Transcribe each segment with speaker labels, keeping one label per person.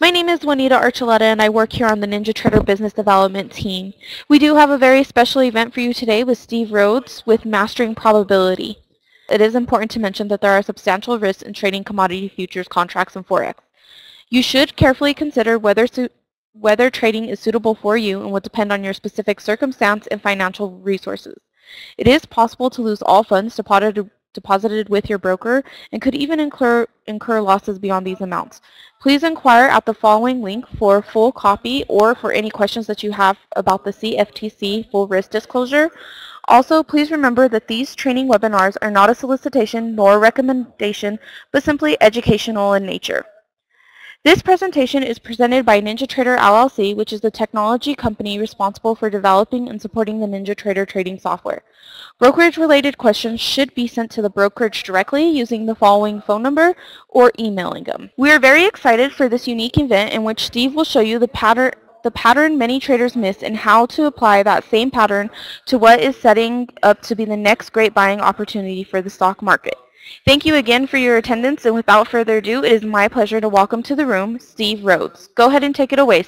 Speaker 1: My name is Juanita Archuleta and I work here on the NinjaTrader Business Development team. We do have a very special event for you today with Steve Rhodes with Mastering Probability. It is important to mention that there are substantial risks in trading commodity futures contracts and Forex. You should carefully consider whether trading is suitable for you and will depend on your specific circumstance and financial resources. It is possible to lose all funds deposited with your broker and could even incur losses beyond these amounts. Please inquire at the following link for a full copy or for any questions that you have about the CFTC full risk disclosure. Also, please remember that these training webinars are not a solicitation nor a recommendation, but simply educational in nature. This presentation is presented by NinjaTrader LLC, which is the technology company responsible for developing and supporting the NinjaTrader trading software. Brokerage-related questions should be sent to the brokerage directly using the following phone number or emailing them. We are very excited for this unique event in which Steve will show you the pattern many traders miss and how to apply that same pattern to what is setting up to be the next great buying opportunity for the stock market. Thank you again for your attendance, and without further ado, it is my pleasure to welcome to the room Steve Rhodes. Go ahead and take it away.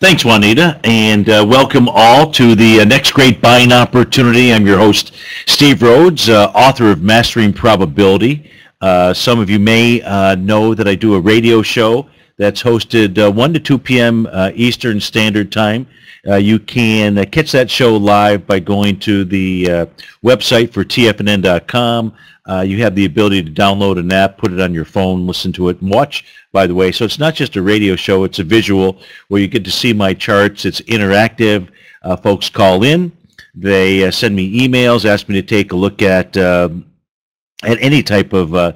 Speaker 2: Thanks, Juanita, and welcome all to the next great buying opportunity. I'm your host, Steve Rhodes, author of Mastering Probability. Some of you may know that I do a radio show that's hosted 1 to 2 p.m. Eastern Standard Time. You can catch that show live by going to the website for tfnn.com. You have the ability to download an app, put it on your phone, listen to it, and watch, by the way. So it's not just a radio show, it's a visual where you get to see my charts. It's interactive. Folks call in. They send me emails, ask me to take a look at any type of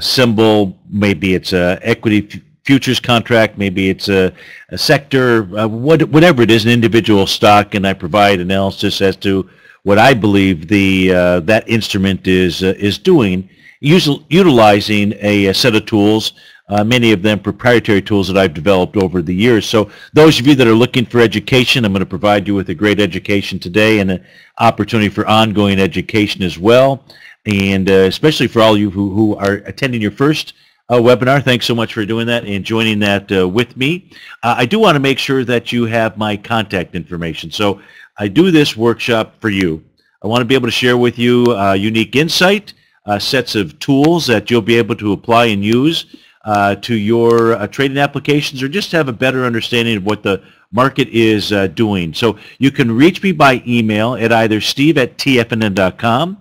Speaker 2: symbol. Maybe it's equity futures contract, maybe it's a sector, whatever it is, an individual stock, and I provide analysis as to what I believe that instrument is doing, utilizing a set of tools, many of them proprietary tools that I've developed over the years. So those of you that are looking for education, I'm going to provide you with a great education today and an opportunity for ongoing education as well, and especially for all of you who are attending your first webinar. Thanks so much for doing that and joining that with me. I do want to make sure that you have my contact information. So I do this workshop for you. I want to be able to share with you unique insight, sets of tools that you'll be able to apply and use to your trading applications, or just have a better understanding of what the market is doing. So you can reach me by email at either steve@tfnn.com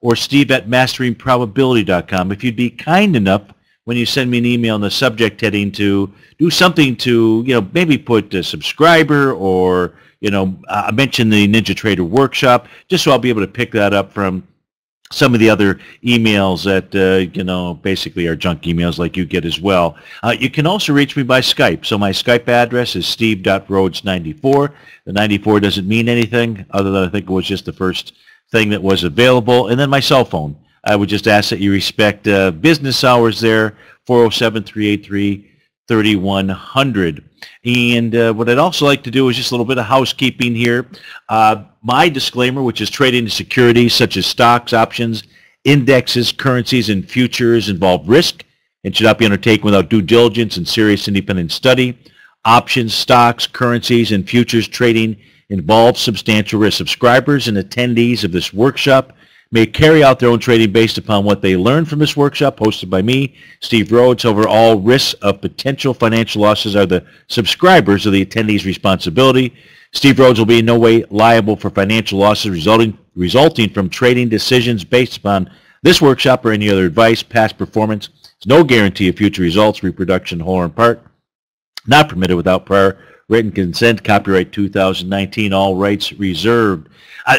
Speaker 2: or steve@masteringprobability.com. If you'd be kind enough when you send me an email in the subject heading to do something to, maybe put a subscriber or, mention the NinjaTrader workshop, just so I'll be able to pick that up from some of the other emails that, basically are junk emails like you get as well. You can also reach me by Skype. So my Skype address is steve.rhodes94. The 94 doesn't mean anything other than I think it was just the first thing that was available. And then my cell phone. I would just ask that you respect business hours there, 407-383-3100. And what I'd also like to do is just a little bit of housekeeping here. My disclaimer, which is trading securities such as stocks, options, indexes, currencies, and futures involve risk and should not be undertaken without due diligence and serious independent study. Options, stocks, currencies, and futures trading involve substantial risk. Subscribers and attendees of this workshop may carry out their own trading based upon what they learn from this workshop hosted by me, Steve Rhodes. However, all risks of potential financial losses are the subscribers of the attendees' responsibility. Steve Rhodes will be in no way liable for financial losses resulting from trading decisions based upon this workshop or any other advice. Past performance is no guarantee of future results. Reproduction, whole or in part, not permitted without prior written consent. Copyright 2019, all rights reserved.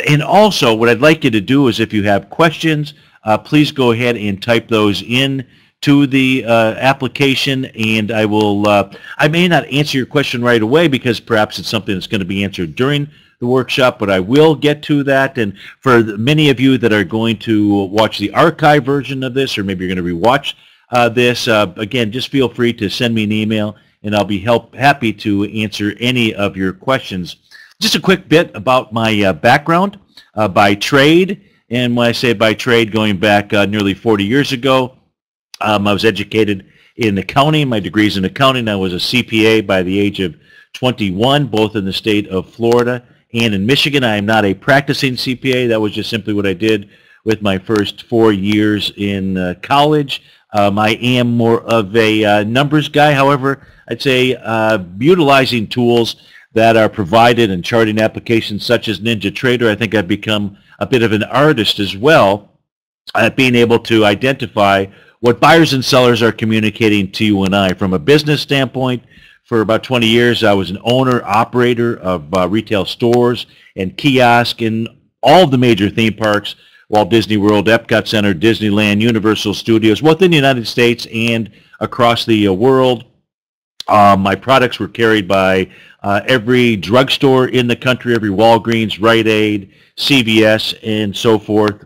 Speaker 2: And also, what I'd like you to do is if you have questions, please go ahead and type those in to the application, and I will. I may not answer your question right away because perhaps it's something that's going to be answered during the workshop, but I will get to that. And for many of you that are going to watch the archive version of this, or maybe you're going to rewatch this, again, just feel free to send me an email, and I'll be happy to answer any of your questions. Just a quick bit about my background by trade, and when I say by trade, going back nearly 40 years ago, I was educated in accounting. My degree is in accounting. I was a CPA by the age of 21, both in the state of Florida and in Michigan. I am not a practicing CPA. That was just simply what I did with my first 4 years in college. I am more of a numbers guy. However, I'd say utilizing tools that are provided in charting applications such as NinjaTrader, I think I've become a bit of an artist as well at being able to identify what buyers and sellers are communicating to you and I. From a business standpoint, for about 20 years, I was an owner, operator of retail stores and kiosks in all of the major theme parks: Walt Disney World, Epcot Center, Disneyland, Universal Studios, within the United States and across the world. My products were carried by every drugstore in the country, every Walgreens, Rite Aid, CVS, and so forth.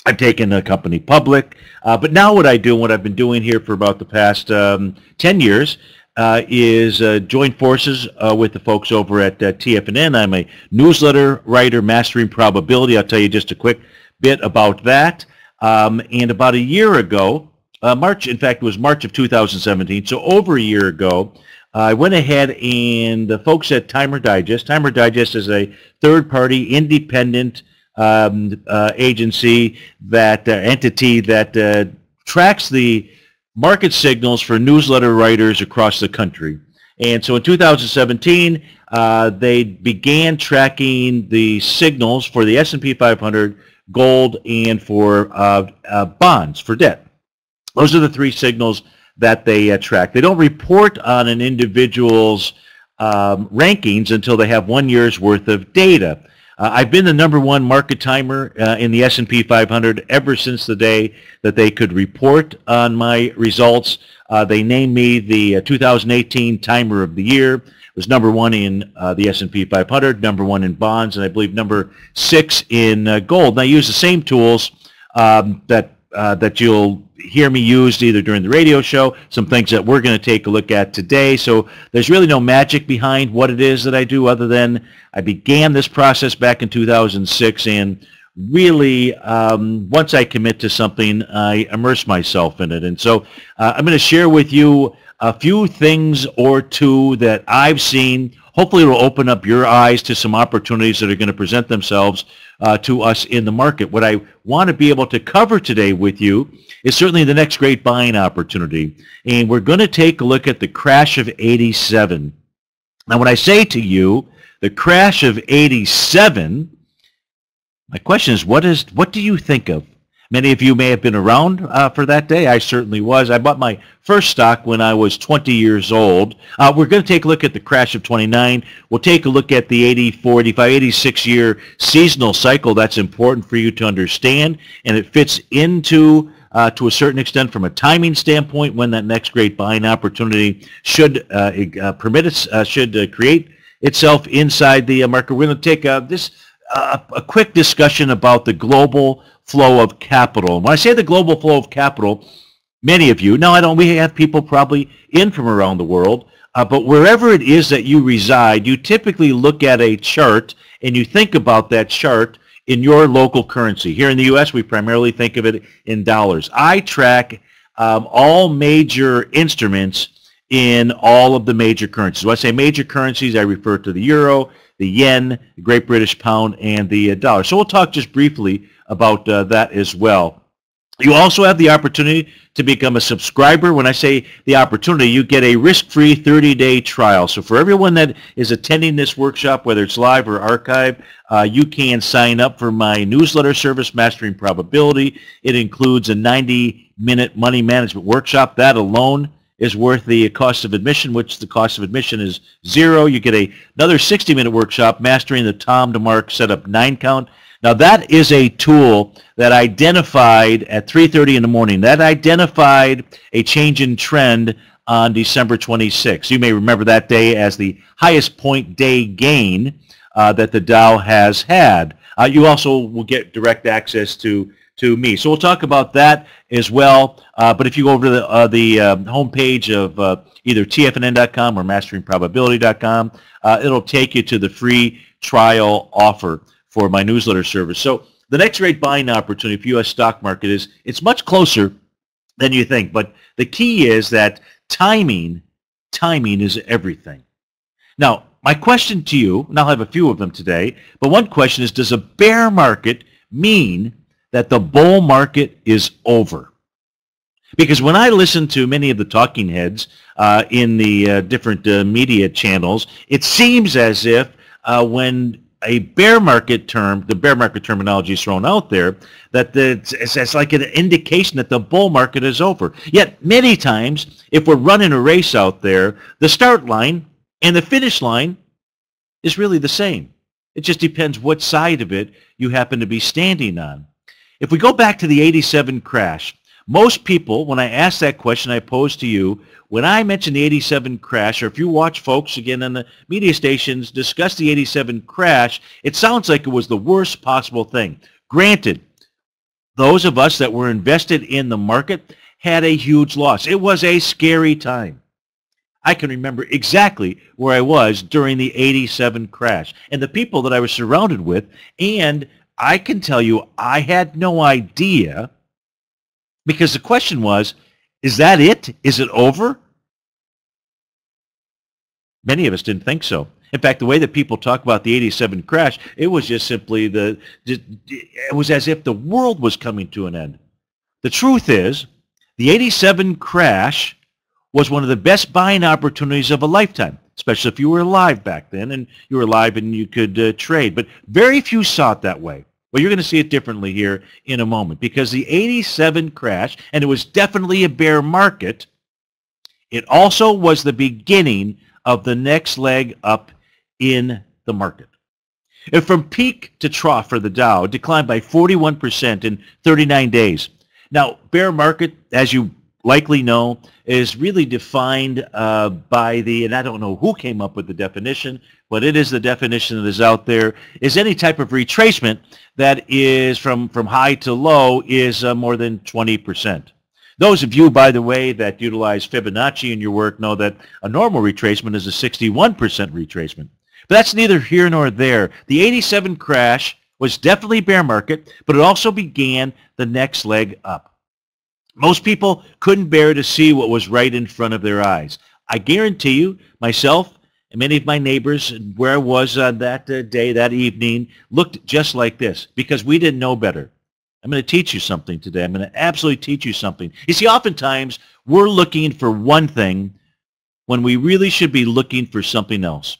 Speaker 2: I've taken the company public, but now what I do, and what I've been doing here for about the past 10 years, is join forces with the folks over at TFNN. I'm a newsletter writer, Mastering Probability. I'll tell you just a quick bit about that. And about a year ago, in fact, it was March of 2017, so over a year ago, I went ahead and the folks at Timer Digest is a third-party independent agency, entity that tracks the market signals for newsletter writers across the country. And so in 2017, they began tracking the signals for the S&P 500, gold, and for bonds, for debt. Those are the three signals that they track. They don't report on an individual's rankings until they have 1 year's worth of data. I've been the #1 market timer in the S&P 500 ever since the day that they could report on my results. They named me the 2018 Timer of the Year. It was #1 in the S&P 500, #1 in bonds, and I believe #6 in gold. And I use the same tools that you'll hear me use either during the radio show, some things that we're going to take a look at today. So there's really no magic behind what it is that I do, other than I began this process back in 2006, and really once I commit to something, I immerse myself in it. And so I'm going to share with you a few things or two that I've seen. Hopefully it will open up your eyes to some opportunities that are going to present themselves to us in the market. What I want to be able to cover today with you is certainly the next great buying opportunity. And we're going to take a look at the crash of '87. Now, when I say to you the crash of '87, my question is, what do you think of? Many of you may have been around for that day. I certainly was. I bought my first stock when I was 20 years old. We're going to take a look at the crash of '29. We'll take a look at the 84, 85, 86-year seasonal cycle. That's important for you to understand, and it fits into, to a certain extent, from a timing standpoint, when that next great buying opportunity should create itself inside the market. We're going to take a quick discussion about the global flow of capital. When I say the global flow of capital, many of you, we have people probably in from around the world, but wherever it is that you reside, you typically look at a chart and you think about that chart in your local currency. Here in the U.S., we primarily think of it in dollars. I track all major instruments in all of the major currencies. When I say major currencies, I refer to the euro, the yen, the Great British Pound, and the dollar. So we'll talk just briefly about that as well. You also have the opportunity to become a subscriber. When I say the opportunity, you get a risk-free 30-day trial. So for everyone that is attending this workshop, whether it's live or archived, you can sign up for my newsletter service, Mastering Probability. It includes a 90-minute money management workshop. That alone is worth the cost of admission, which the cost of admission is $0. You get another 60-minute workshop, Mastering the Tom to Mark Setup 9 Count. Now that is a tool that identified at 3:30 in the morning, that identified a change in trend on December 26th. You may remember that day as the highest point day gain that the Dow has had. You also will get direct access to me. So we'll talk about that as well. But if you go over to the homepage of either tfnn.com or masteringprobability.com, it'll take you to the free trial offer for my newsletter service. So the next great buying opportunity for U.S. stock market it's much closer than you think. But the key is that timing is everything. Now, my question to you, and I'll have a few of them today, but one question is, does a bear market mean that the bull market is over? Because when I listen to many of the talking heads in the different media channels, it seems as if when a bear market term, the bear market terminology is thrown out there, that it's like an indication that the bull market is over. Yet many times, if we're running a race out there, the start line and the finish line is really the same. It just depends what side of it you happen to be standing on. If we go back to the 87 crash, most people, when I ask that question I pose to you, when I mention the 87 crash, or if you watch folks, again, on the media stations discuss the 87 crash, it sounds like it was the worst possible thing. Granted, those of us that were invested in the market had a huge loss. It was a scary time. I can remember exactly where I was during the 87 crash and the people that I was surrounded with, and I can tell you I had no idea, because the question was, is that it? Is it over? Many of us didn't think so. In fact, the way that people talk about the 87 crash, it was just simply it was as if the world was coming to an end. The truth is, the 87 crash was one of the best buying opportunities of a lifetime, especially if you were alive back then and you were alive and you could trade. But very few saw it that way. Well, you're going to see it differently here in a moment, because the 87 crash, and it was definitely a bear market, it also was the beginning of the next leg up in the market. And from peak to trough for the Dow, it declined by 41% in 39 days. Now, bear market, as you likely know, is really defined by the, and I don't know who came up with the definition, but it is the definition that is out there, is any type of retracement that is from high to low is more than 20%. Those of you, by the way, that utilize Fibonacci in your work know that a normal retracement is a 61% retracement. But that's neither here nor there. The 87 crash was definitely bear market, but it also began the next leg up. Most people couldn't bear to see what was right in front of their eyes. I guarantee you, myself and many of my neighbors, where I was on that day, that evening, looked just like this, because we didn't know better. I'm going to teach you something today. I'm going to absolutely teach you something. You see, oftentimes, we're looking for one thing when we really should be looking for something else.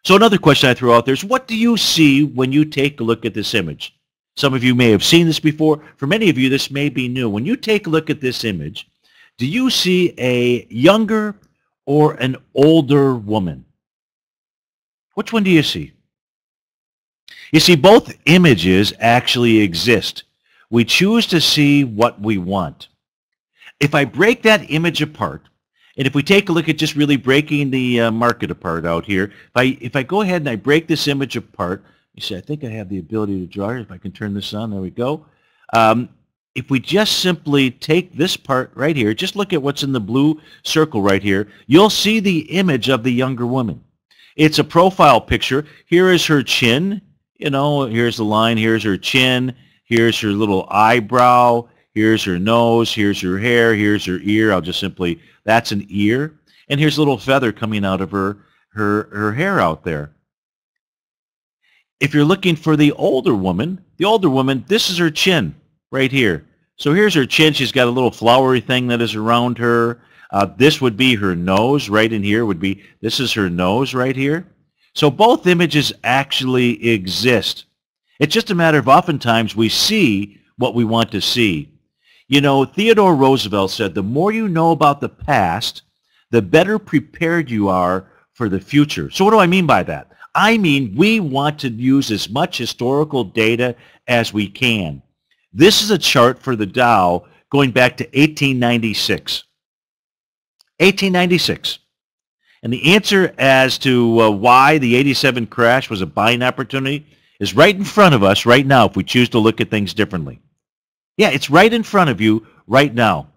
Speaker 2: So another question I throw out there is, what do you see when you take a look at this image? Some of you may have seen this before. For many of you, this may be new. When you take a look at this image, do you see a younger or an older woman? Which one do you see? You see, both images actually exist. We choose to see what we want. If I break that image apart, and if we take a look at just really breaking the market apart out here, if I go ahead and I break this image apart, you see, I think I have the ability to draw it. If I can turn this on, there we go. If we just simply take this part right here, just look at what's in the blue circle right here, you'll see the image of the younger woman. It's a profile picture. Here is her chin. You know, here's the line. Here's her chin. Here's her little eyebrow. Here's her nose. Here's her hair. Here's her ear. I'll just simply, that's an ear. And here's a little feather coming out of her hair out there. If you're looking for the older woman, this is her chin right here. So here's her chin. She's got a little flowery thing that is around her. This would be her nose right in here. This is her nose right here. So both images actually exist. It's just a matter of oftentimes we see what we want to see. You know, Theodore Roosevelt said, the more you know about the past, the better prepared you are for the future. So what do I mean by that? I mean, we want to use as much historical data as we can. This is a chart for the Dow going back to 1896. 1896. And the answer as to why the 87 crash was a buying opportunity is right in front of us right now if we choose to look at things differently. Yeah, it's right in front of you right now.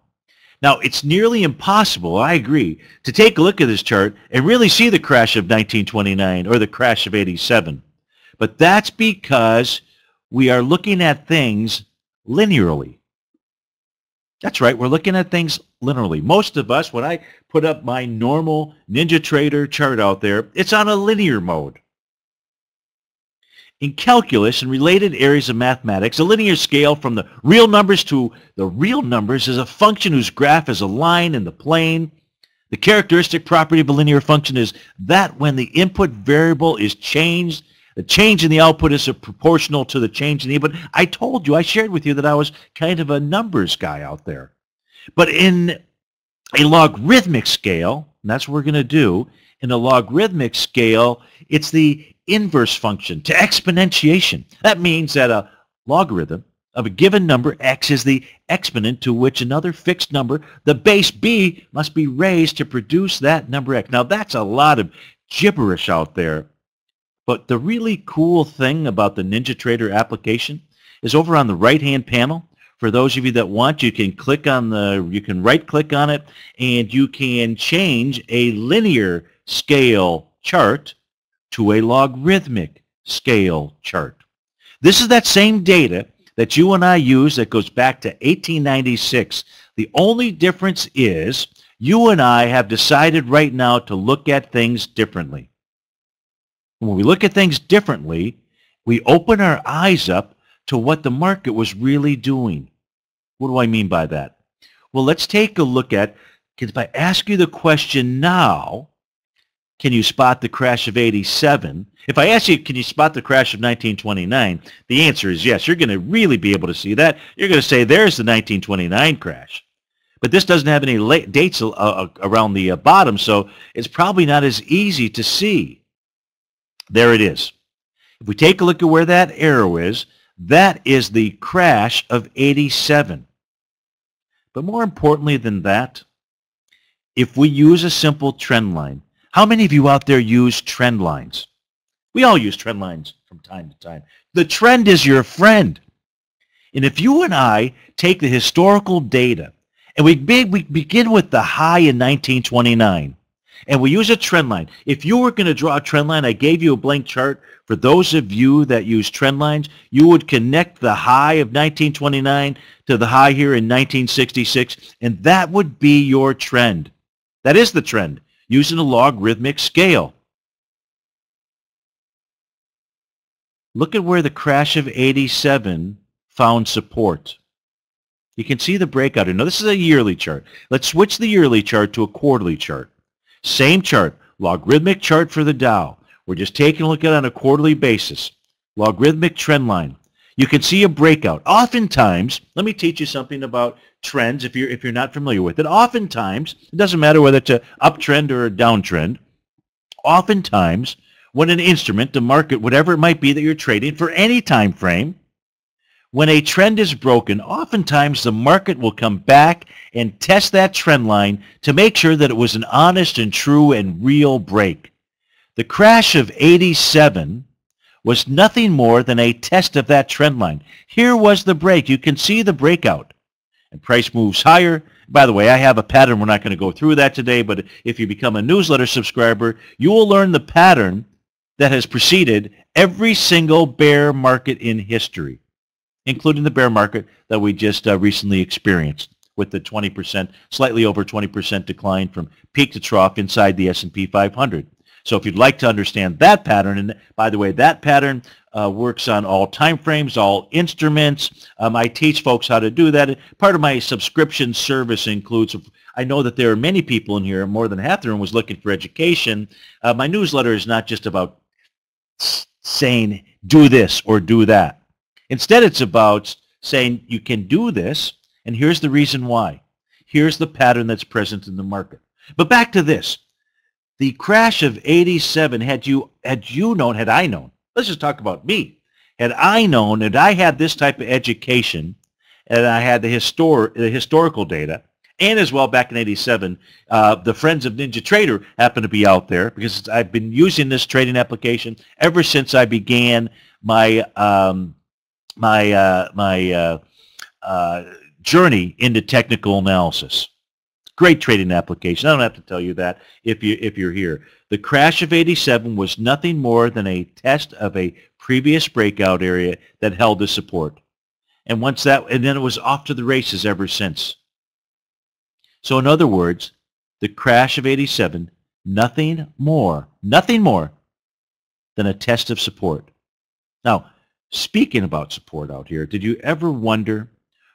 Speaker 2: Now, it's nearly impossible, I agree, to take a look at this chart and really see the crash of 1929 or the crash of 87. But that's because we are looking at things linearly. That's right. We're looking at things linearly. Most of us, when I put up my normal NinjaTrader chart out there, it's on a linear mode. In calculus and related areas of mathematics, a linear scale from the real numbers to the real numbers is a function whose graph is a line in the plane. The characteristic property of a linear function is that when the input variable is changed, the change in the output is proportional to the change in the input. I told you, I shared with you that I was kind of a numbers guy out there. But in a logarithmic scale, and that's what we're going to do, in a logarithmic scale, it's the inverse function to exponentiation. That means that a logarithm of a given number x is the exponent to which another fixed number, the base b, must be raised to produce that number x. Now that's a lot of gibberish out there, but the really cool thing about the NinjaTrader application is over on the right-hand panel. For those of you that want, you can right-click on it, and you can change a linear scale chart to a logarithmic scale chart. This is that same data that you and I use that goes back to 1896. The only difference is you and I have decided right now to look at things differently. When we look at things differently, we open our eyes up to what the market was really doing. What do I mean by that? Well, let's take a look at, because if I ask you the question now, can you spot the crash of 87? If I ask you, can you spot the crash of 1929? The answer is yes. You're going to really be able to see that. You're going to say, there's the 1929 crash. But this doesn't have any dates around the bottom, so it's probably not as easy to see. There it is. If we take a look at where that arrow is, that is the crash of 87. But more importantly than that, if we use a simple trend line, how many of you out there use trend lines? We all use trend lines from time to time. The trend is your friend. And if you and I take the historical data, and we begin with the high in 1929, and we use a trend line. If you were going to draw a trend line, I gave you a blank chart. For those of you that use trend lines, you would connect the high of 1929 to the high here in 1966, and that would be your trend. That is the trend, using a logarithmic scale. Look at where the crash of 87 found support. You can see the breakout here. Now, this is a yearly chart. Let's switch the yearly chart to a quarterly chart. Same chart, logarithmic chart for the Dow. We're just taking a look at it on a quarterly basis. Logarithmic trend line. You can see a breakout. Oftentimes, let me teach you something about trends if you're not familiar with it. Oftentimes, it doesn't matter whether it's an uptrend or a downtrend. Oftentimes, when an instrument, the market, whatever it might be that you're trading for any time frame, when a trend is broken, oftentimes the market will come back and test that trend line to make sure that it was an honest and true and real break. The crash of 87 was nothing more than a test of that trend line. Here was the break. You can see the breakout. And price moves higher. By the way, I have a pattern. We're not going to go through that today, but if you become a newsletter subscriber, you will learn the pattern that has preceded every single bear market in history, including the bear market that we just recently experienced with the 20%, slightly over 20% decline from peak to trough inside the S&P 500. So if you'd like to understand that pattern, and by the way, that pattern works on all time frames, all instruments. I teach folks how to do that. Part of my subscription service includes, I know that there are many people in here, more than half the room was looking for education. My newsletter is not just about saying do this or do that. Instead, it's about saying you can do this, and here's the reason why. Here's the pattern that's present in the market. But back to this. The crash of 87, had I known, let's just talk about me. Had I known, and I had this type of education, and I had the historical data, and as well back in 87, the friends of NinjaTrader happened to be out there because I've been using this trading application ever since I began my journey into technical analysis. Great trading application. I don't have to tell you that if you're here. The crash of 87 was nothing more than a test of a previous breakout area that held the support. And then it was off to the races ever since. So in other words, the crash of 87, nothing more than a test of support. Now, speaking about support out here, did you ever wonder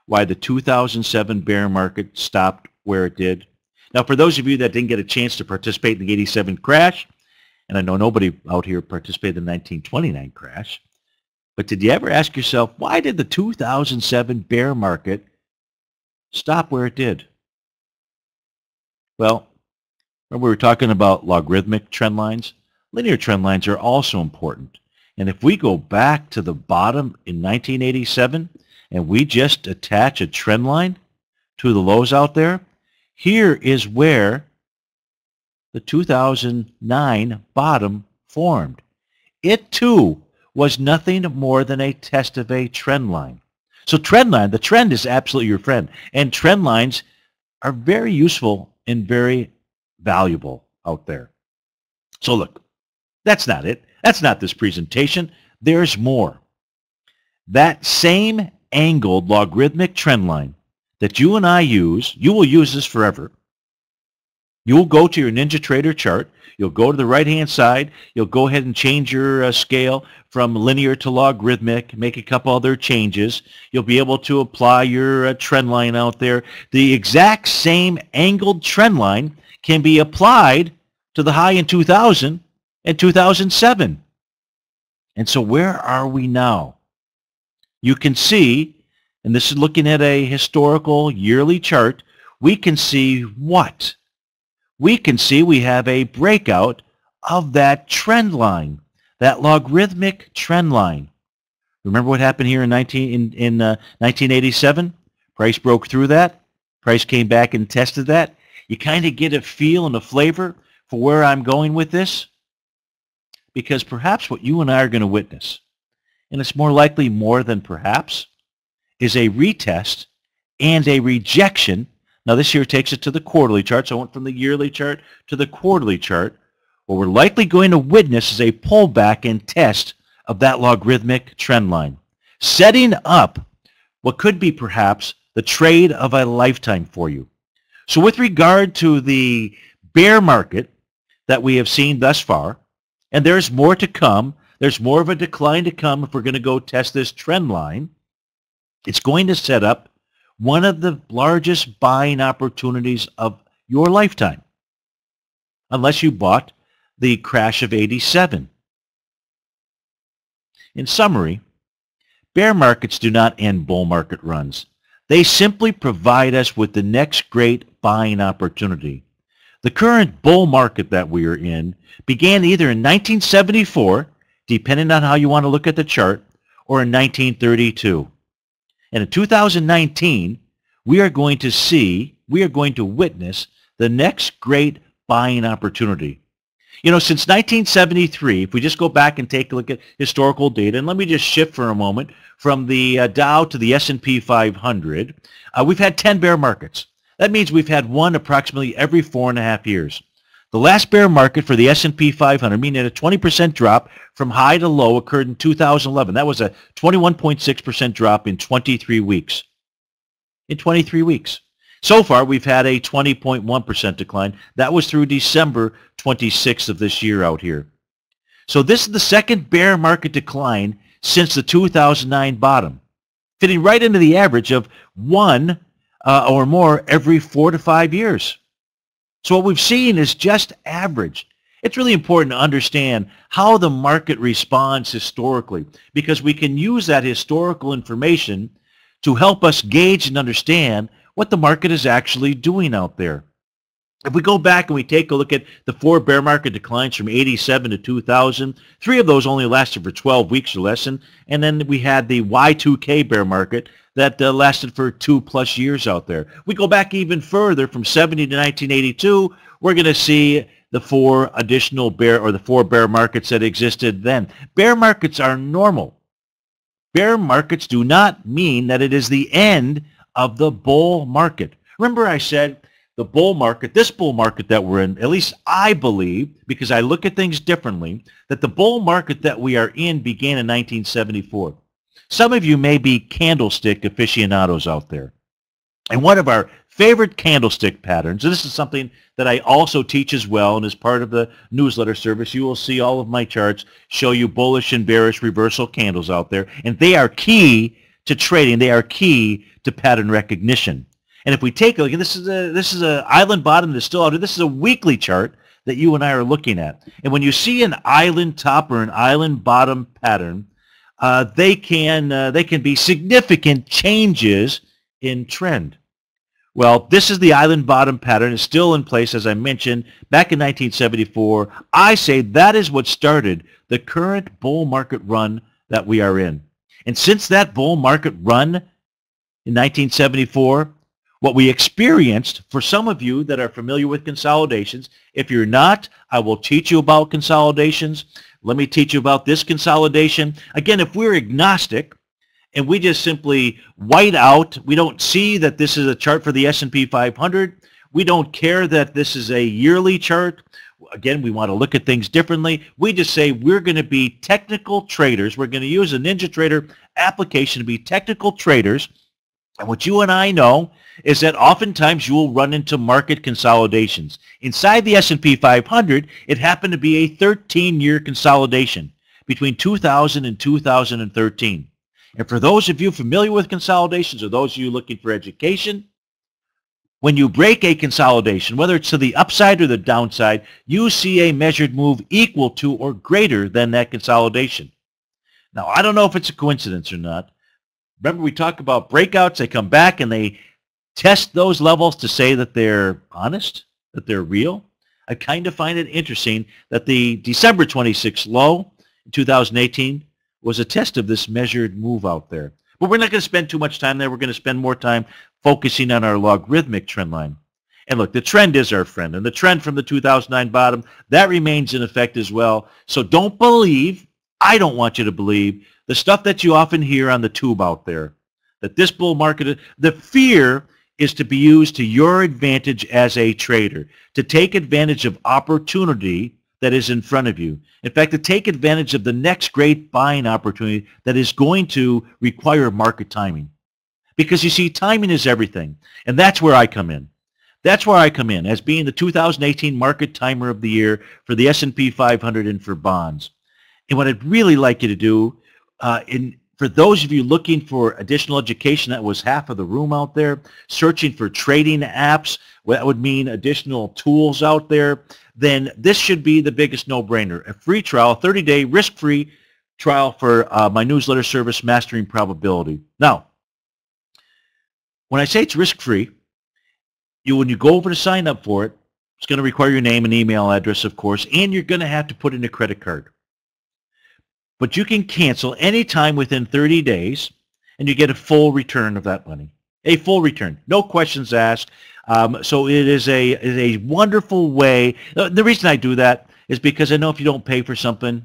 Speaker 2: why the 2007 bear market stopped where it did? Now, for those of you that didn't get a chance to participate in the 87 crash, and I know nobody out here participated in the 1929 crash, but did you ever ask yourself, why did the 2007 bear market stop where it did? Well, remember we were talking about logarithmic trend lines? Linear trend lines are also important. And if we go back to the bottom in 1987 and we just attach a trend line to the lows out there, here is where the 2009 bottom formed. It too was nothing more than a test of a trend line. So the trend is absolutely your friend. And trend lines are very useful and very valuable out there. So look, that's not it. That's not this presentation. There's more. That same angled logarithmic trend line that you and I use, you will use this forever. You will go to your NinjaTrader chart. You'll go to the right-hand side. You'll go ahead and change your scale from linear to logarithmic, make a couple other changes. You'll be able to apply your trend line out there. The exact same angled trend line can be applied to the high in 2000 and 2007. And so where are we now? You can see, and this is looking at a historical yearly chart, we can see what? We can see we have a breakout of that trend line, that logarithmic trend line. Remember what happened here in 1987? Price broke through that. Price came back and tested that. You kind of get a feel and a flavor for where I'm going with this. Because perhaps what you and I are going to witness, and it's more likely more than perhaps, is a retest and a rejection. Now this here takes it to the quarterly chart, so I went from the yearly chart to the quarterly chart. What we're likely going to witness is a pullback and test of that logarithmic trend line, setting up what could be perhaps the trade of a lifetime for you. So with regard to the bear market that we have seen thus far, and there's more to come, there's more of a decline to come if we're going to go test this trend line, it's going to set up one of the largest buying opportunities of your lifetime, unless you bought the crash of 87. In summary, bear markets do not end bull market runs. They simply provide us with the next great buying opportunity. The current bull market that we are in began either in 1974, depending on how you want to look at the chart, or in 1932. And in 2019, we are going to witness the next great buying opportunity. You know, since 1973, if we just go back and take a look at historical data, and let me just shift for a moment from the Dow to the S&P 500, we've had 10 bear markets. That means we've had one approximately every 4.5 years. The last bear market for the S&P 500, meaning a 20% drop from high to low, occurred in 2011. That was a 21.6% drop in 23 weeks. In 23 weeks. So far, we've had a 20.1% decline. That was through December 26th of this year out here. So this is the second bear market decline since the 2009 bottom, fitting right into the average of one or more every 4 to 5 years. So what we've seen is just average. It's really important to understand how the market responds historically, because we can use that historical information to help us gauge and understand what the market is actually doing out there. If we go back and we take a look at the 4 bear market declines from 87 to 2000, 3 of those only lasted for 12 weeks or less, and then we had the Y2K bear market that lasted for 2+ years out there. We go back even further from 70 to 1982, we're going to see the 4 additional the 4 bear markets that existed then. Bear markets are normal. Bear markets do not mean that it is the end of the bull market. Remember I said the bull market, this bull market that we're in, at least I believe, because I look at things differently, that the bull market that we are in began in 1974. Some of you may be candlestick aficionados out there. And one of our favorite candlestick patterns, and this is something that I also teach as well, and as part of the newsletter service, you will see all of my charts show you bullish and bearish reversal candles out there, and they are key to trading. They are key to pattern recognition. And if we take a look, and this is a island bottom that's still out there. This is a weekly chart that you and I are looking at. And when you see an island top or an island bottom pattern, they can be significant changes in trend. Well, this is the island bottom pattern. It's still in place, as I mentioned, back in 1974. I say that is what started the current bull market run that we are in. And since that bull market run in 1974, what we experienced, for some of you that are familiar with consolidations, if you're not, I will teach you about consolidations. Let me teach you about this consolidation. Again, if we're agnostic, and we just simply white out, we don't see that this is a chart for the S&P 500. We don't care that this is a yearly chart. Again, we want to look at things differently. We just say we're going to be technical traders. We're going to use a NinjaTrader application to be technical traders. And what you and I know is that oftentimes you will run into market consolidations. Inside the S&P 500, it happened to be a 13-year consolidation between 2000 and 2013. And for those of you familiar with consolidations or those of you looking for education, when you break a consolidation, whether it's to the upside or the downside, you see a measured move equal to or greater than that consolidation. Now, I don't know if it's a coincidence or not. Remember, we talk about breakouts. They come back and they test those levels to say that they're honest, that they're real. I kind of find it interesting that the December 26th low in 2018 was a test of this measured move out there. But we're not going to spend too much time there. We're going to spend more time focusing on our logarithmic trend line. And look, the trend is our friend. And the trend from the 2009 bottom, that remains in effect as well. So don't believe, I don't want you to believe, the stuff that you often hear on the tube out there, that this bull market, the fear is to be used to your advantage as a trader, to take advantage of opportunity that is in front of you. In fact, to take advantage of the next great buying opportunity that is going to require market timing. Because you see, timing is everything. And that's where I come in. That's where I come in as being the 2018 Market Timer of the Year for the S&P 500 and for bonds. And what I'd really like you to do, for those of you looking for additional education, that was half of the room out there, searching for trading apps, that would mean additional tools out there, then this should be the biggest no-brainer. A free trial, 30-day risk-free trial for my newsletter service, Mastering Probability. Now, when I say it's risk-free, when you go over to sign up for it, it's going to require your name and email address, of course, and you're going to have to put in a credit card. But you can cancel anytime within 30 days, and you get a full return of that money. A full return. No questions asked. So it is a wonderful way. The reason I do that is because I know if you don't pay for something,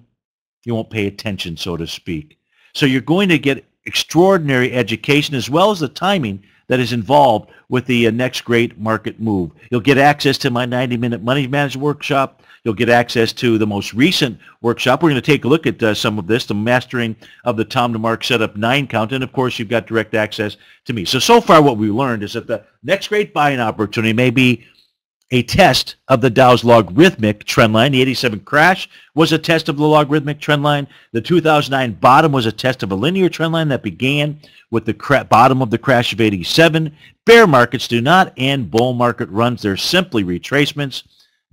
Speaker 2: you won't pay attention, so to speak. So you're going to get extraordinary education as well as the timing that is involved with the next great market move. You'll get access to my 90-minute money management workshop. You'll get access to the most recent workshop. We're going to take a look at some of this, the mastering of the Tom to Mark setup 9 count. And, of course, you've got direct access to me. So far what we learned is that the next great buying opportunity may be a test of the Dow's logarithmic trend line. The 87 crash was a test of the logarithmic trend line. The 2009 bottom was a test of a linear trend line that began with the bottom of the crash of 87. Bear markets do not end bull market runs. They're simply retracements.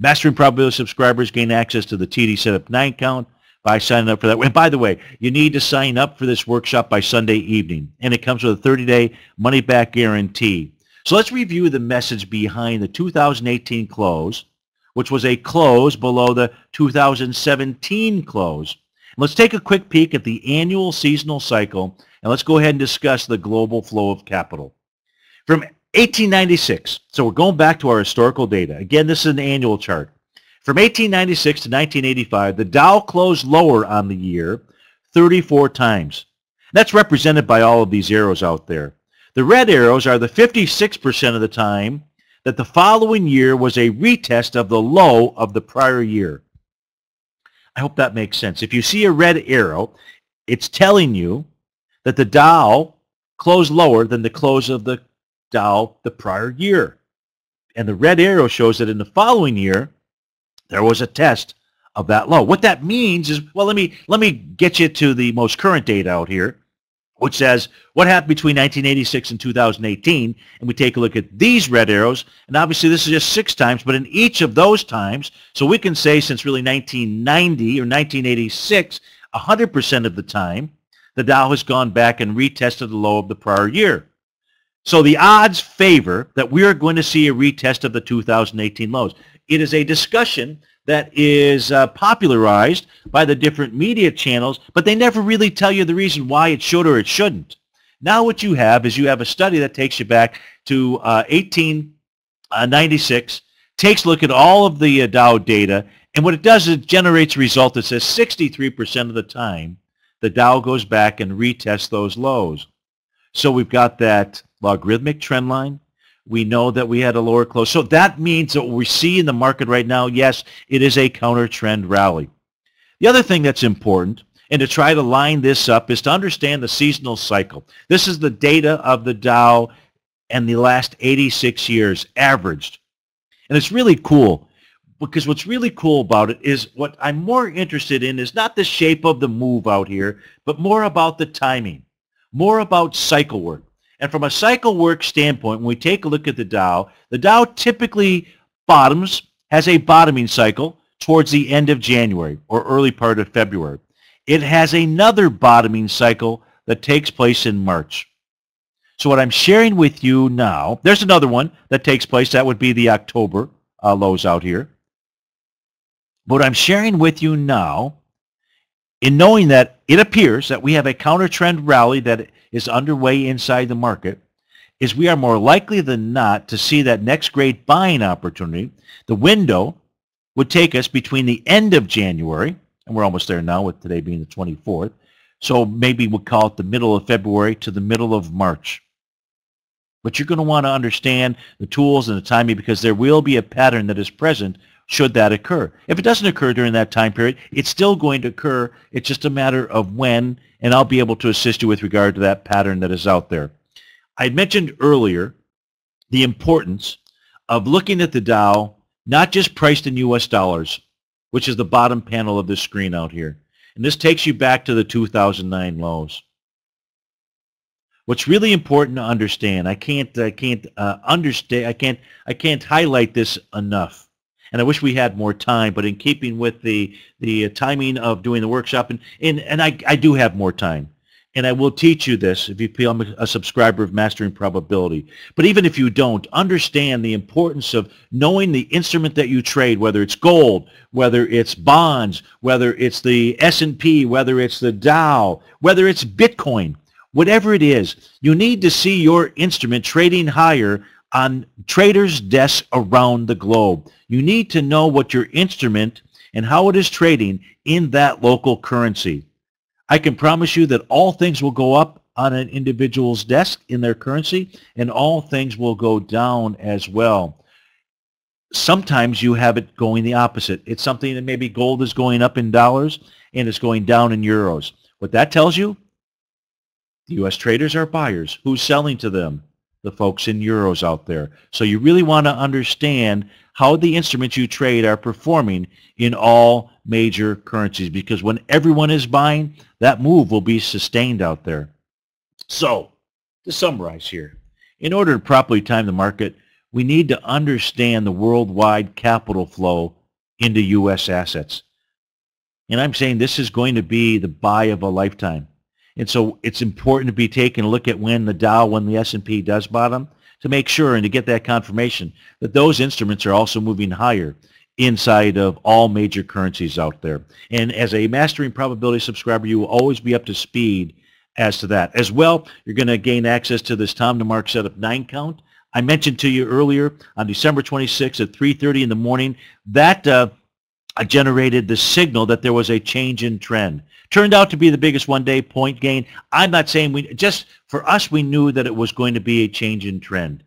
Speaker 2: Mastering Probability subscribers gain access to the TD Setup 9 count by signing up for that. And by the way, you need to sign up for this workshop by Sunday evening, and it comes with a 30-day money-back guarantee. So let's review the message behind the 2018 close, which was a close below the 2017 close. And let's take a quick peek at the annual seasonal cycle, and let's go ahead and discuss the global flow of capital. From 1896, so we're going back to our historical data. Again, this is an annual chart. From 1896 to 1985, the Dow closed lower on the year 34 times. That's represented by all of these arrows out there. The red arrows are the 56% of the time that the following year was a retest of the low of the prior year. I hope that makes sense. If you see a red arrow, it's telling you that the Dow closed lower than the close of the Dow the prior year. And the red arrow shows that in the following year, there was a test of that low. What that means is, well, let me get you to the most current data out here, which says what happened between 1986 and 2018, and we take a look at these red arrows, and obviously this is just 6 times, but in each of those times, so we can say since really 1990 or 1986, 100% of the time, the Dow has gone back and retested the low of the prior year. So the odds favor that we are going to see a retest of the 2018 lows. It is a discussion that is popularized by the different media channels, but they never really tell you the reason why it should or it shouldn't. Now what you have is you have a study that takes you back to 1896, takes a look at all of the Dow data, and what it does is it generates a result that says 63% of the time the Dow goes back and retests those lows. So we've got that logarithmic trend line. We know that we had a lower close. So that means that what we see in the market right now, yes, it is a counter trend rally. The other thing that's important, and to try to line this up, is to understand the seasonal cycle. This is the data of the Dow and the last 86 years averaged. And it's really cool because what's really cool about it is what I'm more interested in is not the shape of the move out here, but more about the timing, more about cycle work. And from a cycle work standpoint, when we take a look at the Dow typically bottoms, has a bottoming cycle towards the end of January or early part of February. It has another bottoming cycle that takes place in March. So what I'm sharing with you now, there's another one that takes place. That would be the October lows out here. But what I'm sharing with you now, in knowing that it appears that we have a counter trend rally that is underway inside the market, is we are more likely than not to see that next great buying opportunity. The window would take us between the end of January, and we're almost there now with today being the 24th, so maybe we'll call it the middle of February to the middle of March. But you're going to want to understand the tools and the timing because there will be a pattern that is present should that occur. If it doesn't occur during that time period, it's still going to occur. It's just a matter of when, and I'll be able to assist you with regard to that pattern that is out there. I mentioned earlier the importance of looking at the Dow, not just priced in US dollars, which is the bottom panel of this screen out here. And this takes you back to the 2009 lows. What's really important to understand, I can't highlight this enough. And I wish we had more time, but in keeping with the timing of doing the workshop, and I do have more time. And I will teach you this if you become a subscriber of Mastering Probability. But even if you don't, understand the importance of knowing the instrument that you trade, whether it's gold, whether it's bonds, whether it's the S&P, whether it's the Dow, whether it's Bitcoin, whatever it is, you need to see your instrument trading higher on traders' desks around the globe. You need to know what your instrument and how it is trading in that local currency. I can promise you that all things will go up on an individual's desk in their currency, and all things will go down as well. Sometimes you have it going the opposite. It's something that maybe gold is going up in dollars and it's going down in euros. What that tells you, the U.S. traders are buyers. Who's selling to them? The folks in euros out there. So you really want to understand how the instruments you trade are performing in all major currencies, because when everyone is buying, that move will be sustained out there. So, to summarize here, in order to properly time the market, we need to understand the worldwide capital flow into U.S. assets. And I'm saying this is going to be the buy of a lifetime. And so it's important to be taking a look at when the Dow, when the S&P does bottom, to make sure and to get that confirmation that those instruments are also moving higher inside of all major currencies out there. And as a Mastering Probability subscriber, you will always be up to speed as to that. As well, you're going to gain access to this Tom DeMark Setup 9 count. I mentioned to you earlier on December 26th at 3:30 in the morning that I generated the signal that there was a change in trend. Turned out to be the biggest one-day point gain. I'm not saying just for us, we knew that it was going to be a change in trend.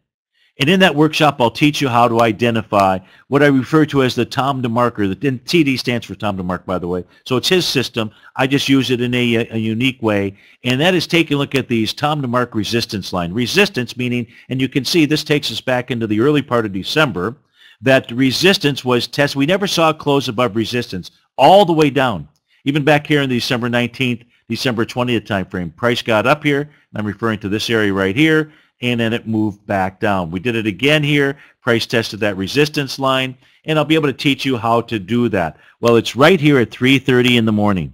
Speaker 2: And in that workshop, I'll teach you how to identify what I refer to as the Tom DeMark, and TD stands for Tom DeMark, by the way. So it's his system. I just use it in a unique way. And that is taking a look at these Tom DeMark resistance line. Resistance meaning, and you can see this takes us back into the early part of December, that resistance was tested. We never saw it close above resistance all the way down. Even back here in the December 19th, December 20th time frame, price got up here, and I'm referring to this area right here, and then it moved back down. We did it again here, price tested that resistance line, and I'll be able to teach you how to do that. Well, it's right here at 3:30 in the morning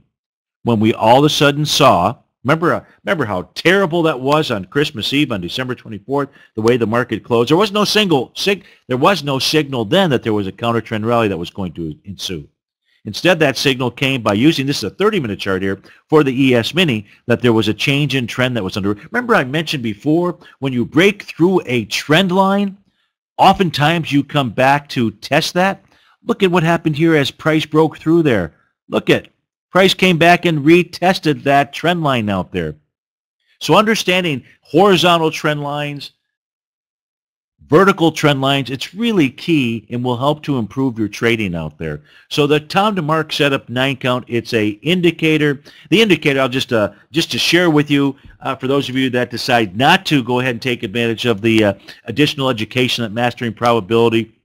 Speaker 2: when we all of a sudden saw, remember how terrible that was on Christmas Eve on December 24th, the way the market closed. There was no signal then that there was a counter trend rally that was going to ensue. Instead, that signal came by using, this is a 30-minute chart here, for the ES Mini, that there was a change in trend that was under. Remember I mentioned before, when you break through a trend line, oftentimes you come back to test that. Look at what happened here as price broke through there. Look at, price came back and retested that trend line out there. So understanding horizontal trend lines, vertical trend lines, it's really key and will help to improve your trading out there. So the Tom DeMark setup 9 count, it's a indicator. The indicator, I'll just to share with you, for those of you that decide not to go ahead and take advantage of the additional education that Mastering Probability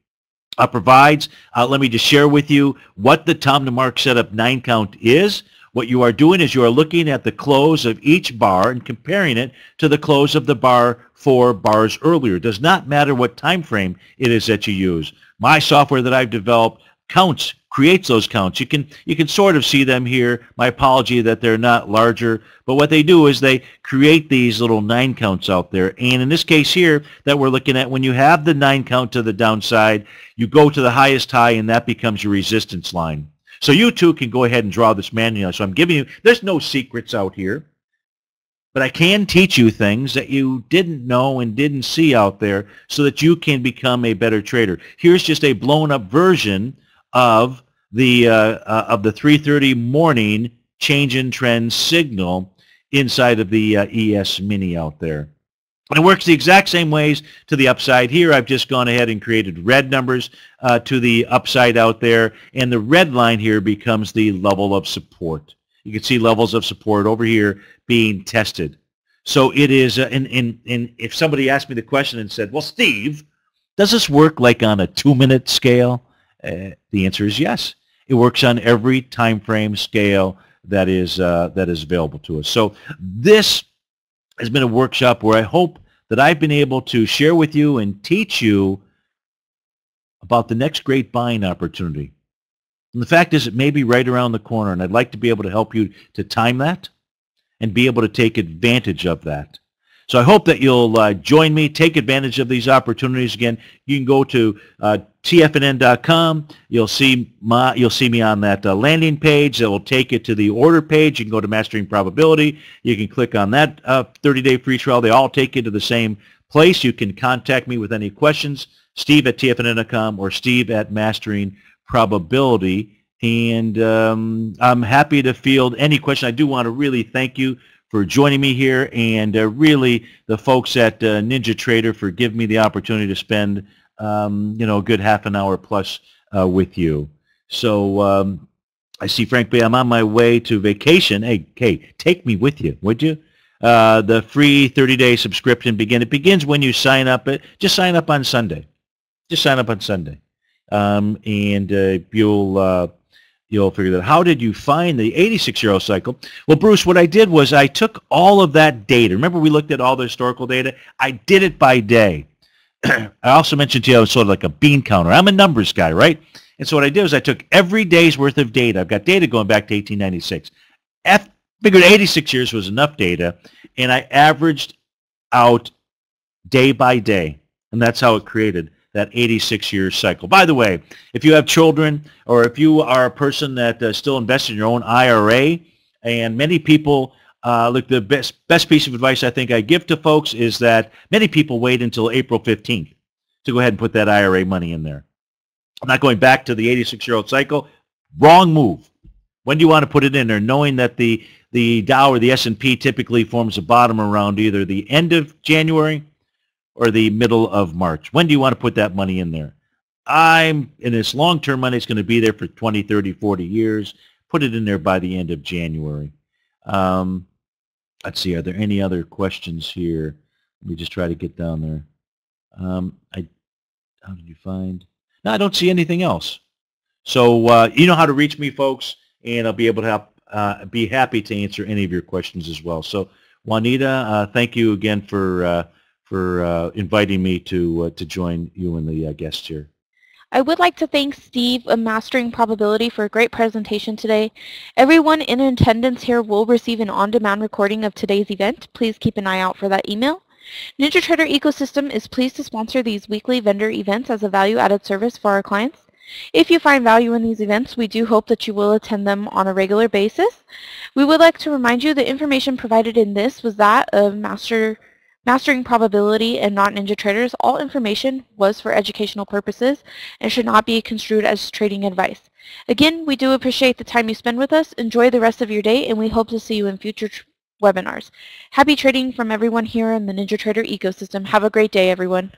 Speaker 2: provides. Let me just share with you what the Tom DeMark setup 9 count is. What you are doing is you are looking at the close of each bar and comparing it to the close of the bar 4 bars earlier. It does not matter what time frame it is that you use. My software that I've developed creates those counts. You can sort of see them here. My apology that they're not larger, but what they do is they create these little 9 counts out there. And in this case here that we're looking at, when you have the 9 count to the downside, you go to the highest high and that becomes your resistance line. So you too can go ahead and draw this manually. So I'm giving you, there's no secrets out here, but I can teach you things that you didn't know and didn't see out there so that you can become a better trader. Here's just a blown up version of the 3:30 morning change in trend signal inside of the ES Mini out there. And it works the exact same ways to the upside. Here I've just gone ahead and created red numbers to the upside out there, and the red line here becomes the level of support. You can see levels of support over here being tested. So it is, and if somebody asked me the question and said, well, Steve, does this work like on a 2-minute scale? The answer is yes. It works on every time frame scale that is available to us. So this has been a workshop where I hope that I've been able to share with you and teach you about the next great buying opportunity. And the fact is it may be right around the corner, and I'd like to be able to help you to time that and be able to take advantage of that. So I hope that you'll join me, take advantage of these opportunities. Again, you can go to tfnn.com. You'll see me on that landing page that will take you to the order page. You can go to Mastering Probability. You can click on that 30-day free trial. They all take you to the same place. You can contact me with any questions, steve@tfnn.com or steve@Mastering Probability. And I'm happy to field any question. I do want to really thank you for joining me here, and really the folks at NinjaTrader for giving me the opportunity to spend a good half an hour plus with you. So I see Frank B. I'm on my way to vacation. Hey, take me with you, would you? The free 30-day subscription it begins when you sign up. Just sign up on Sunday. Just sign up on Sunday, and you'll figure that out. How did you find the 86-year-old cycle? Well, Bruce, what I did was I took all of that data. Remember we looked at all the historical data? I did it by day. I also mentioned to you I was sort of like a bean counter. I'm a numbers guy, right? And so what I did was I took every day's worth of data. I've got data going back to 1896. Figured 86 years was enough data, and I averaged out day by day, and that's how it created that 86-year cycle. By the way, if you have children or if you are a person that still invests in your own IRA, and many people, look, the best piece of advice I think I give to folks is that many people wait until April 15th to go ahead and put that IRA money in there. I'm not going back to the 86-year-old cycle. Wrong move. When do you want to put it in there? Knowing that the Dow or the S&P typically forms a bottom around either the end of January or the middle of March? When do you want to put that money in there? In this long-term money, it's going to be there for 20, 30, 40 years. Put it in there by the end of January. Let's see, are there any other questions here? Let me just try to get down there. How did you find? No, I don't see anything else. So you know how to reach me, folks, and I'll be able to help, be happy to answer any of your questions as well. So Juanita, thank you again for inviting me to join you and the guests here.
Speaker 1: I would like to thank Steve of Mastering Probability for a great presentation today. Everyone in attendance here will receive an on-demand recording of today's event. Please keep an eye out for that email. NinjaTrader Ecosystem is pleased to sponsor these weekly vendor events as a value-added service for our clients. If you find value in these events, we do hope that you will attend them on a regular basis. We would like to remind you the information provided in this was that of Mastering Probability and not NinjaTraders. All information was for educational purposes and should not be construed as trading advice. Again, we do appreciate the time you spend with us. Enjoy the rest of your day, and we hope to see you in future webinars. Happy trading from everyone here in the NinjaTrader ecosystem. Have a great day, everyone.